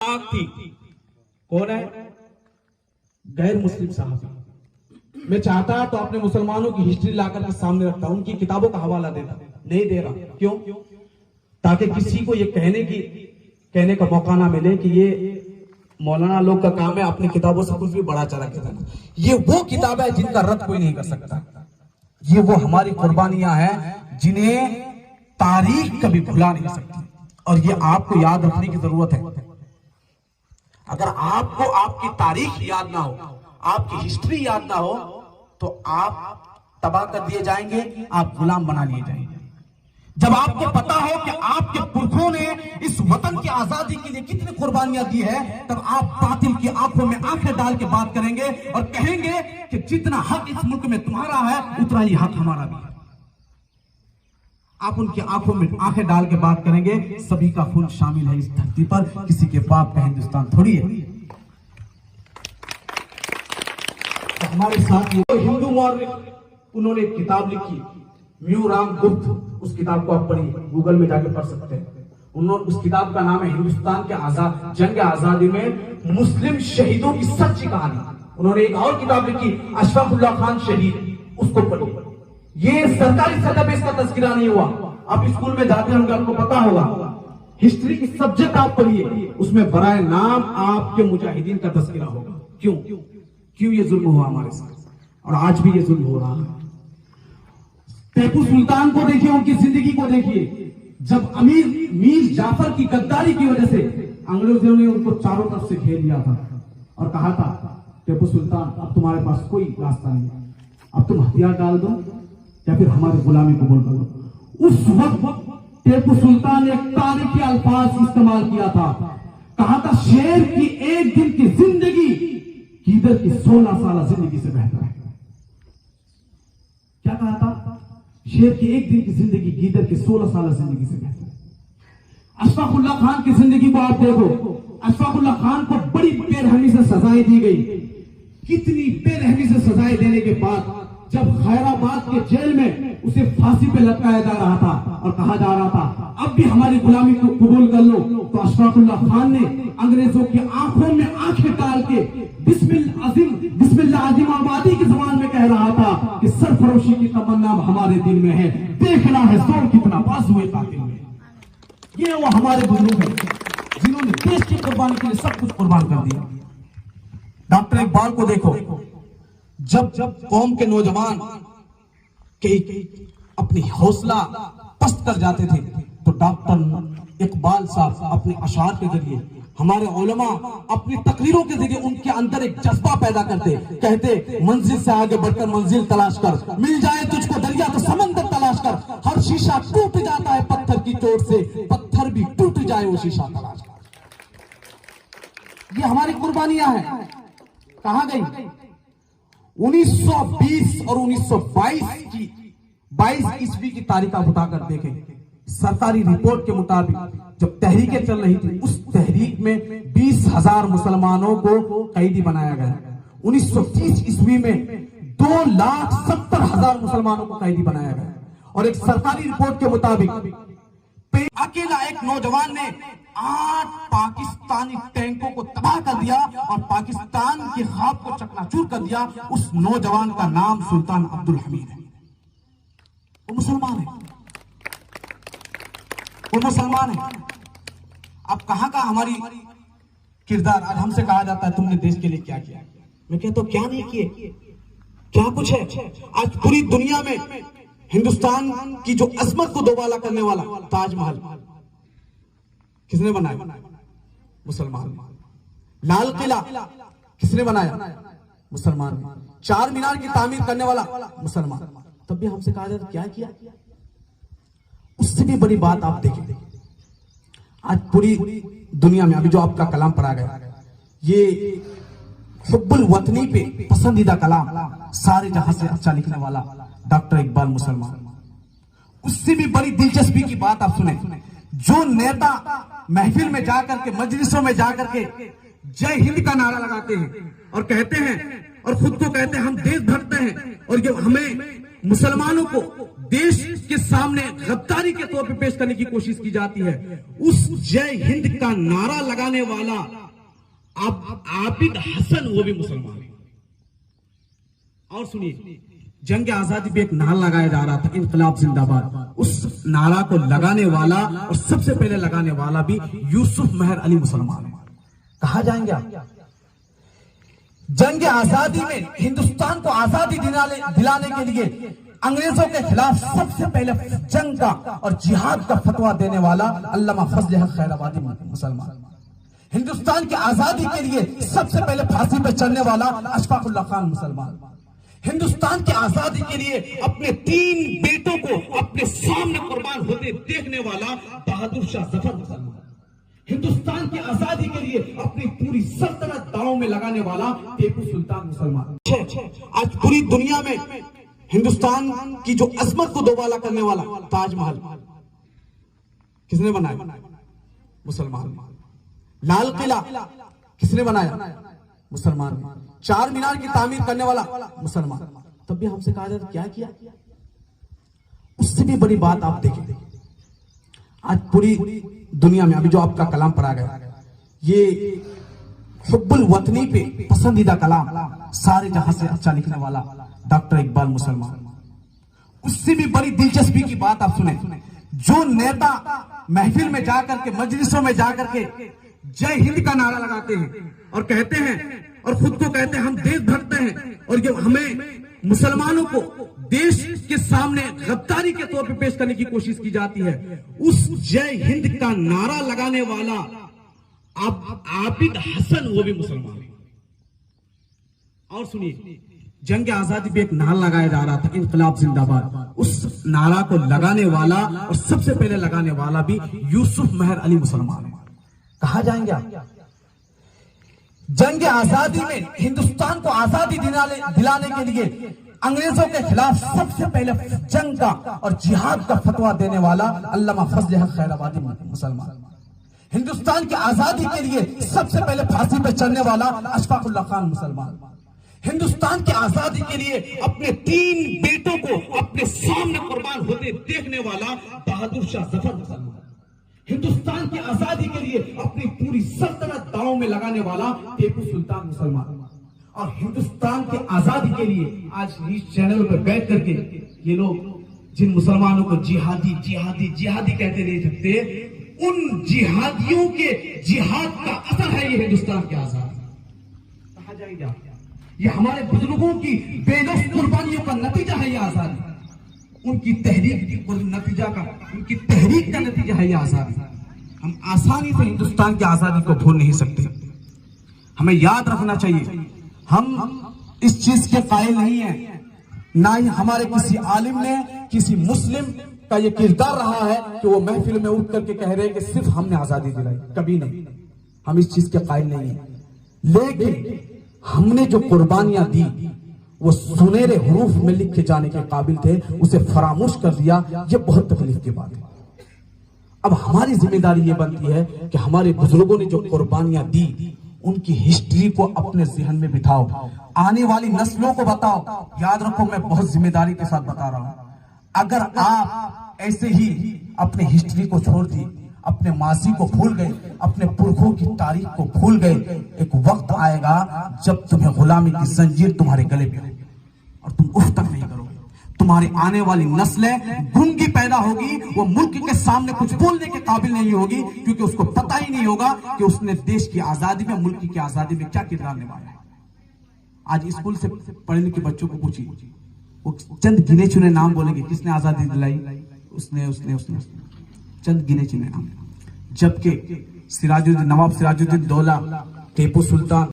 थी। कौन है? गैर मुस्लिम साहबी। मैं चाहता तो अपने मुसलमानों की हिस्ट्री लाकर के सामने रखता, उनकी किताबों का हवाला देता, नहीं दे रहा। क्यों? ताकि किसी को ये कहने का मौका ना मिले कि ये मौलाना लोग का काम है अपनी किताबों से कुछ भी बड़ा चला के देना। ये वो किताब है जिनका रद्द कोई नहीं कर सकता। ये वो हमारी कुर्बानियां हैं जिन्हें तारीख कभी भुला नहीं सकती, और ये आपको याद रखने की जरूरत है। अगर आपको आपकी तारीख याद ना हो, आपकी हिस्ट्री याद ना हो, तो आप तबाह कर दिए जाएंगे, आप गुलाम बना लिए जाएंगे। जब आपको पता हो कि आपके पुरखों ने इस वतन की आजादी के लिए कितनी कुर्बानियां दी है, तब आप बातिल की आंखों में आंखें डाल के बात करेंगे और कहेंगे कि जितना हक इस मुल्क में तुम्हारा है उतना ही हक हमारा भी है। आप उनकी आंखों में आंखें डाल के बात करेंगे। सभी का खून शामिल है इस धरती पर, किसी के बाप का हिंदुस्तान थोड़ी है। तो हमारे साथ ये हिंदू मौर्य, उन्होंने एक किताब लिखी, म्यू राम गुप्त। उस किताब को आप पढ़िए, गूगल में जाके पढ़ सकते हैं। उन्होंने उस किताब का नाम है हिंदुस्तान के जंग आजादी में मुस्लिम शहीदों की सच्ची कहानी। उन्होंने एक और किताब लिखी, अशफाकुल्लाह खान शहीद, उसको पढ़िए। ये सरकारी सतह पे इसका तस्करा नहीं हुआ। आप स्कूल में जाते होंगे, आपको पता होगा, हिस्ट्री की सब्जेक्ट आप पढ़िए, उसमें बराए नाम आपके मुजाहिदीन का तस्करा होगा। क्यों ये जुल्म हुआ हमारे साथ, और आज भी ये जुल्म हो रहा है। टीपू सुल्तान को देखिए, उनकी जिंदगी को देखिए। जब मीर जाफर की गद्दारी की वजह से अंग्रेजों ने उनको चारों तरफ से घेर लिया था और कहा था, टीपू सुल्तान अब तुम्हारे पास कोई रास्ता नहीं, अब तुम हथियार डाल दो या फिर हमारी गुलामी कबूल करो। उस वक्त टीपू सुल्तान ने एक तारीखी अल्फाज इस्तेमाल किया था, कहा था शेर की एक दिन की जिंदगी गीदड़ की 16 साल जिंदगी से बेहतर है। क्या कहा था? शेर की एक दिन की जिंदगी गीदड़ की 16 साल जिंदगी से बेहतर है। अशफाकुल्लाह खान की जिंदगी को आप देखो, अशफाकुल्लाह खान को बड़ी बेरहमी से सजाएं दी गई। कितनी बेरहमी से सजाएं देने के बाद जब खैराबाद के जेल में उसे फांसी पे लटकाया जा रहा था और कहा जा रहा था अब भी हमारी गुलामी को कबूल कर लो, तो अशफाकुल्लाह खान ने अंग्रेजों की आंखों में आंखें डाल के बिस्मिल्लाह अज़ीम आबादी की जबान में कह रहा था कि सरफरोशी की तमन्ना हमारे दिल में है, देखना है जोर कितना बाजुए कातिल में। ये वो हमारे बुजुर्ग हैं जिन्होंने देश की कुर्बानी के लिए सब कुछ कुर्बान कर दिया। डॉक्टर इकबाल को देखो, जब कौम के नौजवान अपनी हौसला पस्त कर जाते थे, तो डॉक्टर इकबाल साहब अपने अशार के जरिए, हमारे उलमा अपनी तकरीरों के जरिए उनके अंदर एक जज्बा पैदा करते, कहते मंजिल से आगे बढ़कर मंजिल तलाश कर, मिल जाए तुझको दरिया तो समंदर तलाश कर, हर शीशा टूट जाता है पत्थर की चोट से, पत्थर भी टूट जाए वो शीशा तलाश कर। ये हमारी कुर्बानियां हैं। कहां गई? 1920 और 1922 ईस्वी की तारीख आप उठाकर देखें। सरकारी रिपोर्ट के मुताबिक जब तहरीकें चल रही थी, उस तहरीक में 20,000 मुसलमानों को कैदी बनाया गया। 1930 ईस्वी में 2,70,000 मुसलमानों को कैदी बनाया गया। और एक सरकारी रिपोर्ट के मुताबिक अकेला एक नौजवान ने 8 पाकिस्तानी टैंकों को तबाह कर दिया और पाकिस्तान के ख्वाब को चकनाचूर कर दिया। उस नौजवान का नाम सुल्तान अब्दुल हमीद है। वो मुसलमान है, वो मुसलमान है। अब कहां का हमारी किरदार? आज हमसे कहा जाता है तुमने देश के लिए क्या किया। मैं कहता हूं क्या नहीं किए, क्या कुछ है। आज पूरी दुनिया में हिंदुस्तान की जो अजमत को दोबाला करने वाला ताजमहल किसने बनाया? मुसलमान। लाल किला किसने बनाया? मुसलमान। चार मीनार की तामीर करने वाला मुसलमान। तब भी हमसे कहा जाता क्या किया। उससे भी बड़ी बात आप देखें, आज पूरी दुनिया में अभी जो आपका कलाम पढ़ा गया, ये हुब्बुल वतनी पे पसंदीदा कलाम, सारे जहां से अच्छा लिखने वाला डॉक्टर इकबाल मुसलमान। उससे भी बड़ी दिलचस्पी की बात आप सुने, जो नेता महफिल में जाकर के, मजलिसों में जाकर के जय हिंद का नारा लगाते हैं और कहते हैं और खुद को कहते हैं हम देशभक्त हैं और जो हमें मुसलमानों को देश के सामने गद्दारी के तौर पे पेश करने की कोशिश की जाती है। उस जय हिंद का नारा लगाने वाला आबिद हसन वो भी मुसलमान है। और सुनिए, जंग आजादी पे एक नारा लगाया जा रहा था, इनकलाब जिंदाबाद। उस नारा को लगाने वाला और सबसे पहले लगाने वाला भी यूसुफ मेहर अली मुसलमान है। कहा जाएंगे आप? जंग आजादी में हिंदुस्तान को आजादी दिलाने के लिए अंग्रेजों के खिलाफ सबसे पहले जंग का और जिहाद का फतवा देने वाला अल्लामा फजल हक खैराबादी मुसलमान। हिंदुस्तान की आजादी के लिए सबसे पहले फांसी पे चढ़ने वाला अशफाकुल्लाह खान मुसलमान। हिंदुस्तान की आजादी के लिए अपने 3 बेटों को अपने सामने कुर्बान होते देखने वाला बहादुर शाह जफर मुसलमान। हिंदुस्तान की आजादी के लिए अपनी पूरी सल्तनत दांव में लगाने वाला टीपू सुल्तान मुसलमान। आज पूरी दुनिया में हिंदुस्तान की जो अजमत को दोबाला करने वाला ताजमहल किसने बनाया? मुसलमान। लाल किला किसने बनाया? मुसलमान। 4 मीनार की तामीर करने वाला मुसलमान। तब भी हमसे कहा जाता क्या किया? उससे भी बड़ी बात आप देखें, आज पूरी दुनिया में अभी जो आपका कलाम पढ़ा गया, ये हुब्बुल वतनी पे पसंदीदा कलाम सारे जहां से अच्छा लिखने वाला डॉक्टर इकबाल मुसलमान। उससे भी बड़ी दिलचस्पी की बात आप सुने, जो नेता महफिल में जाकर के, मजलिसों में जाकर के जय हिंद का नारा लगाते हैं और कहते हैं और खुद को कहते हैं हम देशभक्त हैं, और ये हमें मुसलमानों को देश के सामने गद्दारी के तौर पे पेश करने की कोशिश की जाती है। उस जय हिंद का नारा लगाने वाला आबिद हसन वो भी मुसलमान है। और सुनिए, जंग आजादी पे एक नारा लगाया जा रहा था, इनकलाब जिंदाबाद। उस नारा को लगाने वाला और सबसे पहले लगाने वाला भी यूसुफ मेहर अली मुसलमान है। कहा जाएंगे आप? जंग आजादी में हिंदुस्तान को आजादी दिलाने के लिए अंग्रेजों के खिलाफ सबसे पहले जंग का और जिहाद का फतवा देने वाला अल्लामा फजल हक खैराबादी मुसलमान। हिंदुस्तान की आजादी के लिए सबसे पहले फांसी पे चढ़ने वाला अशफाकुल्लाह खान मुसलमान। हिंदुस्तान की आजादी के लिए अपने 3 बेटों को अपने सामने कुर्बान होते देखने वाला बहादुर शाह जफर मुसलमान। हिंदुस्तान की आजादी के लिए अपनी पूरी सल्तनत दांव में लगाने वाला टीपू सुल्तान मुसलमान। और हिंदुस्तान की आजादी के लिए आज न्यूज चैनल पर बैठ करके ये लोग जिन मुसलमानों को जिहादी जिहादी जिहादी कहते नहीं सकते, उन जिहादियों के जिहाद का असर है ये हिंदुस्तान की आजादी। कहा जाएगा ये हमारे बुजुर्गों की बेलौस कुर्बानियों का नतीजा है ये आजादी। उनकी तहरीक उनकी तहरीक का नतीजा है ये आजादी। हम आसानी से हिंदुस्तान की आजादी को भूल नहीं सकते। हमें याद रखना चाहिए, हम इस चीज के कायल नहीं है, ना ही हमारे किसी आलिम ने किसी मुस्लिम का ये किरदार रहा है कि वो महफिल में उठ करके कह रहे हैं कि सिर्फ हमने आजादी दिलाई। कभी नहीं, हम इस चीज के कायल नहीं है। लेकिन हमने जो कुर्बानियां दी वो सुनहरे हरूफ में लिखे जाने के काबिल थे, उसे फरामोश कर दिया। ये बहुत तकलीफ की बात है। अब हमारी जिम्मेदारी ये बनती है कि हमारे बुजुर्गों ने जो कुर्बानियां दी उनकी हिस्ट्री को अपने जहन में बिठाओ, आने वाली नस्लों को बताओ। याद रखो, मैं बहुत जिम्मेदारी के साथ बता रहा हूं, अगर आप ऐसे ही अपने हिस्ट्री को छोड़ दी, अपने माजी को भूल गए, अपने पुरखों की तारीख को भूल गए, एक वक्त आएगा जब तुम्हें गुलामी की जंजीर तुम्हारे गले पे और तुम उफ तक नहीं करोगे। तुम्हारी आने वाली नस्लें गूंगी पैदा होगी, वो मुल्क के सामने कुछ बोलने के काबिल नहीं होगी, क्योंकि उसको पता ही नहीं होगा कि उसने देश की आजादी में, मुल्क की आजादी में क्या किरदार निभाया है। आज स्कूल से पढ़ने के बच्चों को पूछिए, वो चंद गिने चुने नाम बोलेंगे किसने आजादी दिलाई, उसने चंद गिने चुने नाम। जबकि नवाब सिराजुद्दीन दौला, टीपू सुल्तान